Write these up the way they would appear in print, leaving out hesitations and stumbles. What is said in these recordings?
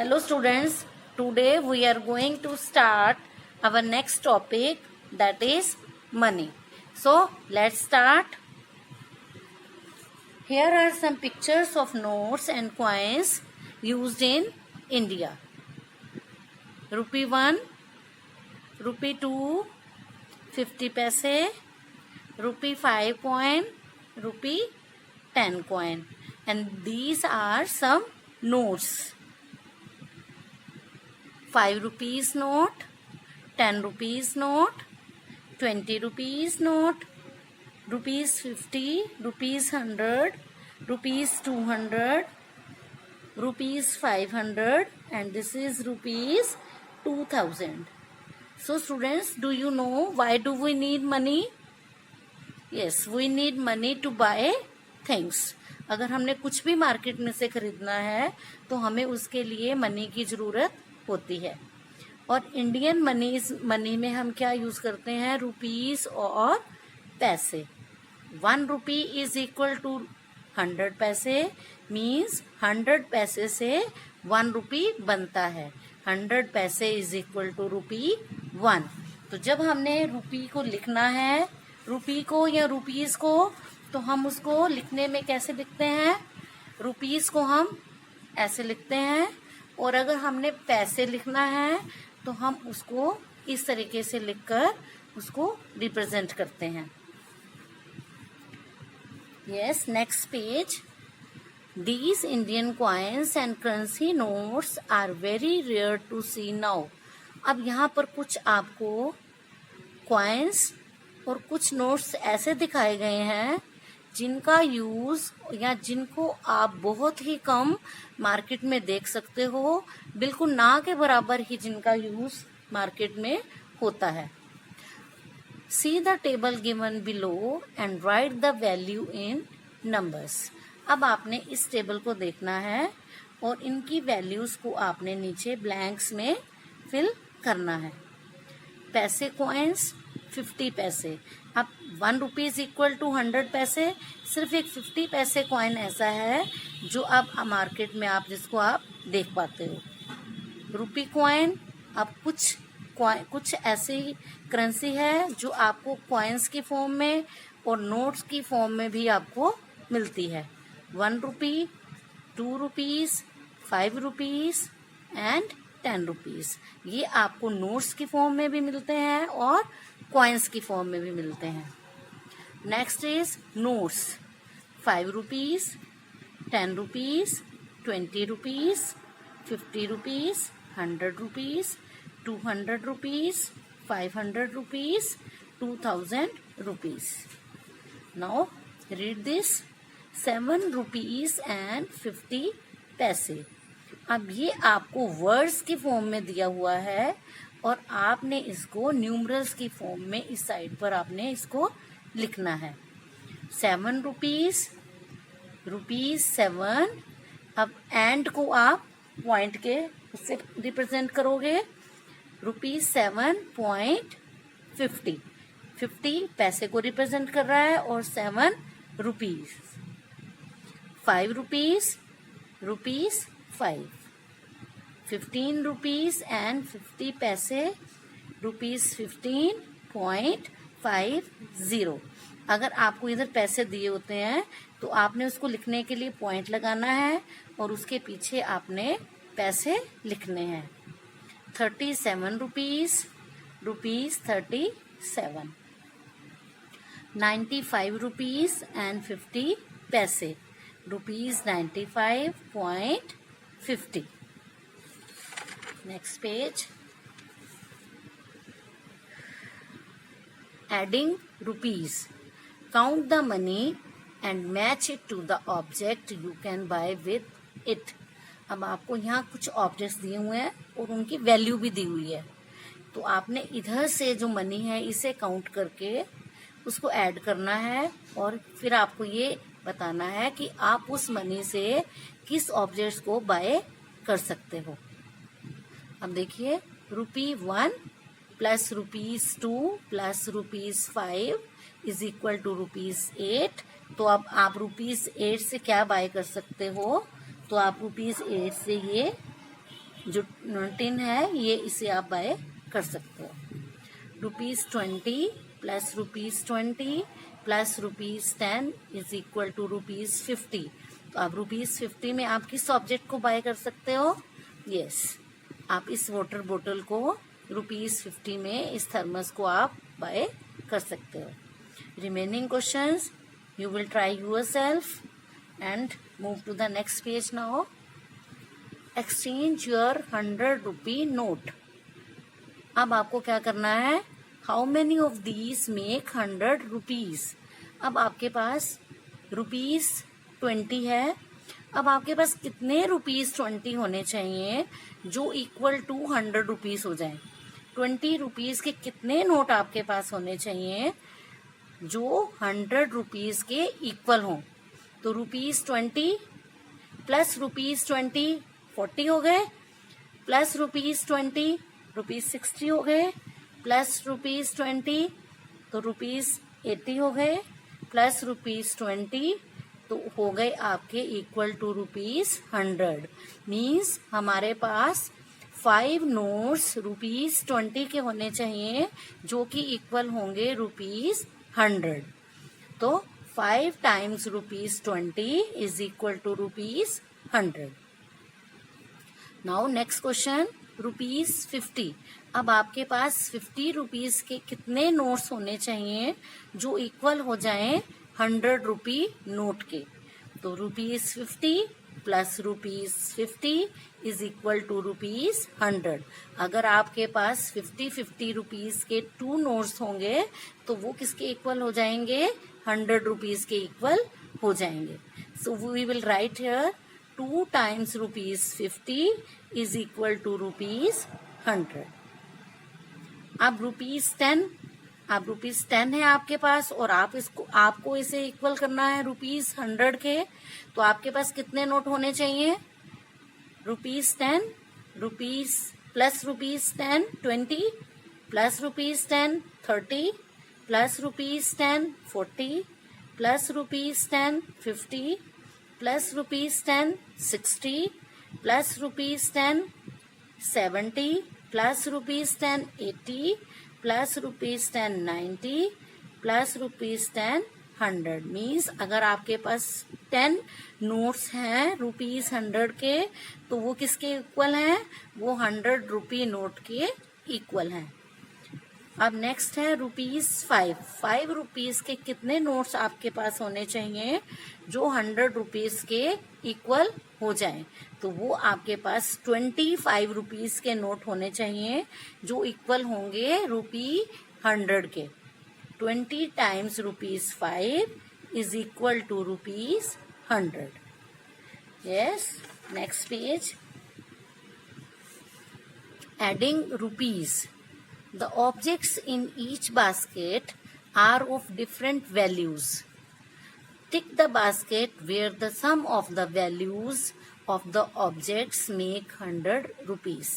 Hello students, today we are going to start our next topic, that is money. So let's start. Here are some pictures of notes and coins used in India. Rupee 1, Rupee 2, 50 paise, Rupee 5 coin, Rupee 10 coin, and these are some notes. 5 rupees note, 10 rupees note, 20 rupees note, rupees 50, rupees 100, rupees 200, rupees 500, and this is rupees 2000. So students, do you know why do we need money? Yes, we need money to buy things. अगर हमने कुछ भी market में से खरीदना है तो हमें उसके लिए मनी की ज़रूरत होती है. और इंडियन मनी में हम क्या यूज करते हैं? रुपीस और पैसे. 1 रुपी इज इक्वल टू 100 पैसे, मीन्स 100 पैसे से 1 रुपी बनता है. 100 पैसे इज इक्वल टू रुपी 1. तो जब हमने रुपी को लिखना है, रुपी को या रुपीस को, तो हम उसको लिखने में कैसे लिखते हैं? रुपीस को हम ऐसे लिखते हैं, और अगर हमने पैसे लिखना है तो हम उसको इस तरीके से लिखकर उसको रिप्रेजेंट करते हैं. Yes, next page. These Indian coins and currency notes are very rare to see now. अब यहाँ पर कुछ आपको कॉइन्स और कुछ नोट्स ऐसे दिखाए गए हैं जिनका यूज या जिनको आप बहुत ही कम मार्केट में देख सकते हो, बिल्कुल ना के बराबर ही जिनका यूज मार्केट में होता है. See the table given below and right the value in numbers. अब आपने इस टेबल को देखना है और इनकी वैल्यूज को आपने नीचे ब्लैंक्स में फिल करना है. पैसे कॉइन्स 50 पैसे. अब 1 रुपीज इक्वल टू 100 पैसे. सिर्फ एक 50 पैसे कॉइन ऐसा है जो आप मार्केट में जिसको आप देख पाते हो. रुपी कॉइन, अब कुछ ऐसी करेंसी है जो आपको कॉइन्स की फॉर्म में और नोट्स की फॉर्म में भी आपको मिलती है. 1 रुपी, 2 रुपीज, 5 रुपीज एंड 10 रुपीज. ये आपको नोट्स की फॉर्म में भी मिलते हैं और कॉइन्स की फॉर्म में भी मिलते हैं. Next is notes. 5 rupees, 10 rupees, 20 rupees, 50 rupees, 100 rupees, 200 rupees, 500 rupees, 2000 rupees. Now read this. 7 rupees and 50 पैसे. अब ये आपको वर्ड्स की फॉर्म में दिया हुआ है और आपने इसको न्यूमरल्स की फॉर्म में इस साइड पर आपने इसको लिखना है. 7 रुपीज, रुपीज 7. अब एंड को आप पॉइंट के उससे रिप्रेजेंट करोगे. रुपीज 7.50. 50 पैसे को रिप्रेजेंट कर रहा है और 7 rupees. 5 rupees, rupees 5. 15 rupees and 50 पैसे, रुपीज 15.50. अगर आपको इधर पैसे दिए होते हैं तो आपने उसको लिखने के लिए पॉइंट लगाना है और उसके पीछे आपने पैसे लिखने हैं. 37 रुपीज, रुपीज 37. 95 रुपीज एंड 50 पैसे, rupees 95.50. Next page. Adding rupees. Count the money and match it to the object you can buy with it. अब आपको यहाँ कुछ ऑब्जेक्ट्स दिए हुए हैं और उनकी वैल्यू भी दी हुई है. तो आपने इधर से जो मनी है इसे काउंट करके उसको ऐड करना है और फिर आपको ये बताना है कि आप उस मनी से किस ऑब्जेक्ट्स को बाय कर सकते हो. अब देखिए, ₹1 plus ₹2 plus ₹5 is equal to ₹8. तो अब आप ₹8 से क्या बाय कर सकते हो? तो आप ₹8 से ये जो टिन है ये इसे आप बाय कर सकते हो। ₹20 plus ₹20 plus ₹10 is equal to ₹50। तो आप ₹50 में आप किस ऑब्जेक्ट को बाय कर सकते हो? यस, आप इस वाटर बोतल को ₹50 में इस थर्मस को आप बाय कर सकते हो। Remaining questions you will try yourself and move to the next page now. Exchange your 100 rupee note. अब आपको क्या करना है? How many of these make 100 rupees? अब आपके पास ₹20 है। अब आपके पास कितने ₹20 होने चाहिए जो इक्वल टू 100 रुपीज हो जाए? 20 रुपीज के कितने नोट आपके पास होने चाहिए जो 100 रुपीज के इक्वल हो? तो ₹20 प्लस ₹20 40 हो गए, प्लस ₹20 ₹60 हो गए, प्लस ₹20 तो ₹80 हो गए, प्लस ₹20 तो हो गए आपके इक्वल टू ₹100। मीन्स हमारे पास 5 नोट्स ₹20 के होने चाहिए जो कि इक्वल होंगे ₹100। तो 5 times ₹20 is equal to ₹100। Now next question, ₹50। अब आपके पास 50 रुपीज के कितने नोट्स होने चाहिए जो इक्वल हो जाएं 100 रुपी नोट के? तो ₹50 प्लस ₹50 इज इक्वल टू ₹100। अगर आपके पास 50 रुपीज के 2 नोट्स होंगे तो वो किसके इक्वल हो जाएंगे? 100 रुपीज के इक्वल हो जाएंगे। So we will write here 2 times ₹50 is equal to ₹100। अब ₹10, अब ₹10 है आपके पास और आपको इसे इक्वल करना है ₹100 के। तो आपके पास कितने नोट होने चाहिए? ₹10 plus ₹10 20 plus ₹10 30 plus ₹10 40 plus ₹10 50 plus ₹10 60 plus ₹10 70 plus ₹10 80 plus ₹10 90 plus ₹10 100। Means अगर आपके पास 10 नोट्स हैं ₹100 के तो वो किसके इक्वल हैं? वो 100 रुपी नोट के इक्वल हैं। अब नेक्स्ट है ₹5। 5 रुपीज के कितने नोट्स आपके पास होने चाहिए जो 100 रुपीज के इक्वल हो जाएं? तो वो आपके पास 25 रुपीज के नोट होने चाहिए जो इक्वल होंगे ₹100 के। 20 times ₹5 is equal to ₹100। Yes, next page. Adding rupees. The objects in each basket are of different values. Tick the basket where the sum of the values of the objects make 100 rupees.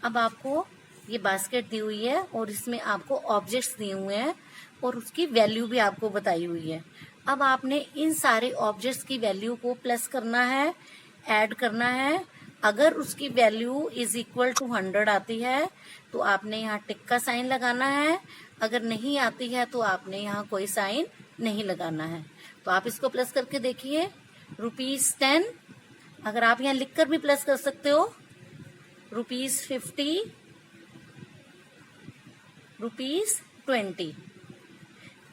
अब आपको ये basket दी हुई है और इसमें आपको objects दिए हुए हैं और उसकी वैल्यू भी आपको बताई हुई है। अब आपने इन सारे ऑब्जेक्ट्स की वैल्यू को प्लस करना है, ऐड करना है। अगर उसकी वैल्यू इज इक्वल टू 100 आती है तो आपने यहाँ टिक का साइन लगाना है। अगर नहीं आती है तो आपने यहाँ कोई साइन नहीं लगाना है। तो आप इसको प्लस करके देखिए। ₹10, अगर आप यहाँ लिखकर भी प्लस कर सकते हो। ₹50, ₹20।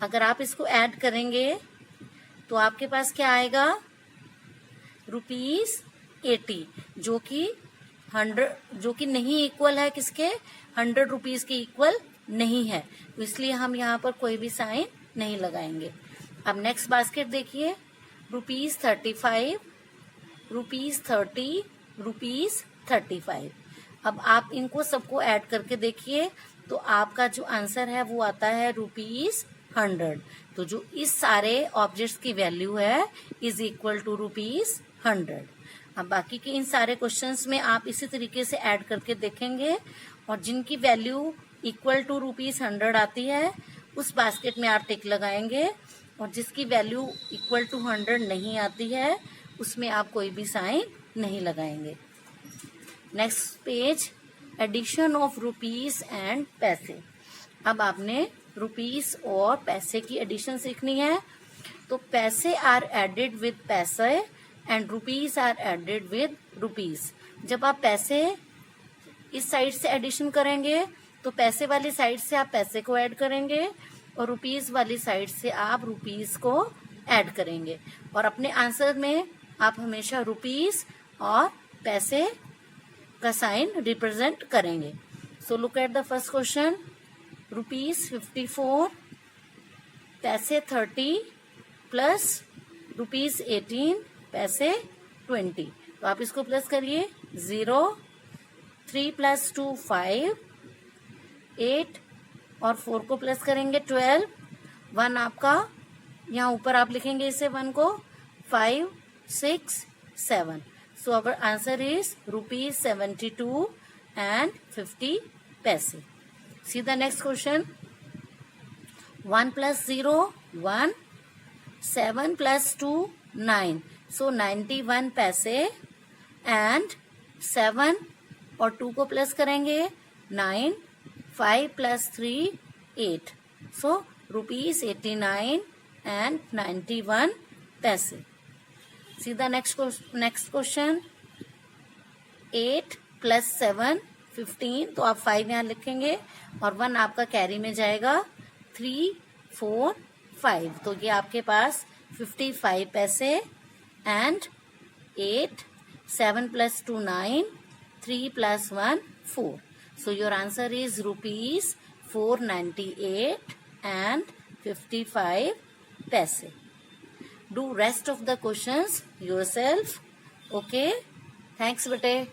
अगर आप इसको ऐड करेंगे तो आपके पास क्या आएगा? ₹80, जो कि नहीं इक्वल है किसके? 100 रुपीज के इक्वल नहीं है, तो इसलिए हम यहाँ पर कोई भी साइन नहीं लगाएंगे। अब नेक्स्ट बास्केट देखिए। ₹35, ₹30, ₹35। अब आप इनको सबको ऐड करके देखिए तो आपका जो आंसर है वो आता है ₹100। तो जो इस सारे ऑब्जेक्ट्स की वैल्यू है इज इक्वल टू ₹100। अब बाकी के इन सारे क्वेश्चंस में आप इसी तरीके से ऐड करके देखेंगे और जिनकी वैल्यू इक्वल टू ₹100 आती है उस बास्केट में आप टिक लगाएंगे और जिसकी वैल्यू इक्वल टू 100 नहीं आती है उसमें आप कोई भी साइन नहीं लगाएंगे। Next page, addition of rupees and paise. अब आपने रुपीस और पैसे की एडिशन सीखनी है। तो paise are added with paise and rupees are added with rupees. जब आप पैसे इस साइड से एडिशन करेंगे तो पैसे वाली साइड से आप पैसे को ऐड करेंगे और रुपीस वाली साइड से आप रुपीस को ऐड करेंगे। और अपने आंसर में आप हमेशा रुपीस और पैसे का साइन रिप्रेजेंट करेंगे। So look at the first question, rupees 54, पैसे 30 प्लस रुपीस 18, पैसे 20। तो आप इसको प्लस करिए, 0, 3 + 2 5, 8 और 4 को प्लस करेंगे 12, 1 आपका यहाँ ऊपर आप लिखेंगे इसे 1 को, 5, 6, 7। So our answer is rupees 72 and 50 paise. See the next question, 1 + 0 1, 7 + 2 9, so 91 paise and 7 और 2 को प्लस करेंगे 9, 5 + 3 8, सो रुपीज 89 and 91 पैसे। सी द नेक्स्ट क्वेश्चन, 8 + 7 15, तो आप 5 यहाँ लिखेंगे और 1 आपका कैरी में जाएगा, 3 4 5, तो ये आपके पास 55 पैसे and 8, 7 + 2 9, 3 + 1 4। So your answer is rupees 498 and 55 paise. Do rest of the questions yourself. Okay. Thanks bete.